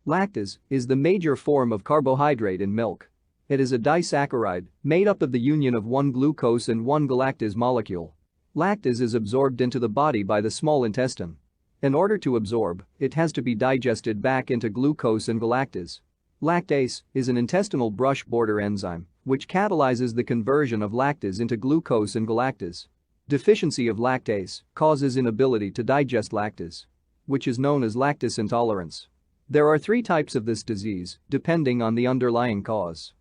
Lactase is the major form of carbohydrate in milk. It is a disaccharide made up of the union of one glucose and one galactose molecule. Lactase is absorbed into the body by the small intestine. In order to absorb, it has to be digested back into glucose and galactose. Lactase is an intestinal brush border enzyme which catalyzes the conversion of lactase into glucose and galactose. Deficiency of lactase causes inability to digest lactase, which is known as lactose intolerance. There are 3 types of this disease, depending on the underlying cause.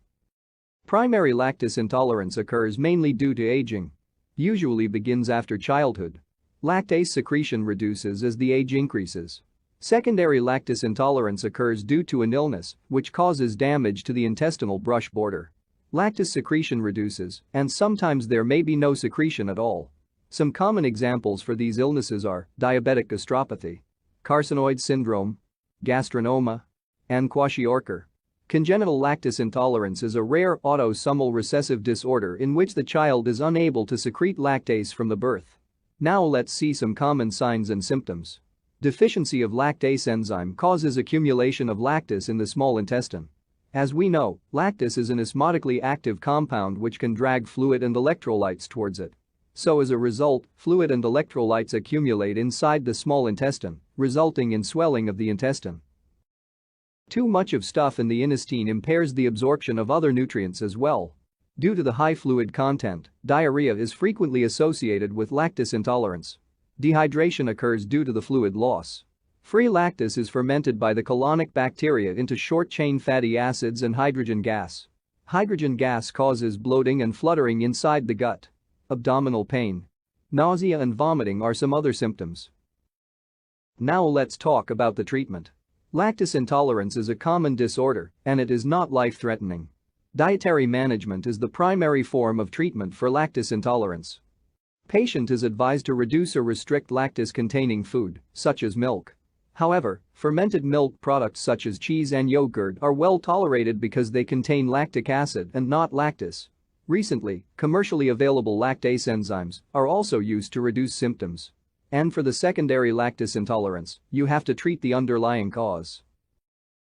Primary lactose intolerance occurs mainly due to aging. Usually begins after childhood. Lactase secretion reduces as the age increases. Secondary lactose intolerance occurs due to an illness which causes damage to the intestinal brush border. Lactase secretion reduces, and sometimes there may be no secretion at all. Some common examples for these illnesses are diabetic gastropathy, carcinoid syndrome, gastrinoma, and kwashiorkor. Congenital lactose intolerance is a rare autosomal recessive disorder in which the child is unable to secrete lactase from the birth. Now let's see some common signs and symptoms. Deficiency of lactase enzyme causes accumulation of lactase in the small intestine. As we know, lactase is an osmotically active compound which can drag fluid and electrolytes towards it. So as a result, fluid and electrolytes accumulate inside the small intestine, resulting in swelling of the intestine. Too much of stuff in the intestine impairs the absorption of other nutrients as well. Due to the high fluid content, diarrhea is frequently associated with lactose intolerance. Dehydration occurs due to the fluid loss. Free lactase is fermented by the colonic bacteria into short-chain fatty acids and hydrogen gas. Hydrogen gas causes bloating and fluttering inside the gut. Abdominal pain, nausea and vomiting are some other symptoms. Now let's talk about the treatment. Lactose intolerance is a common disorder and it is not life-threatening. Dietary management is the primary form of treatment for lactose intolerance. Patient is advised to reduce or restrict lactose-containing food, such as milk. However, fermented milk products such as cheese and yogurt are well tolerated because they contain lactic acid and not lactose. Recently, commercially available lactase enzymes are also used to reduce symptoms. And for the secondary lactose intolerance, you have to treat the underlying cause.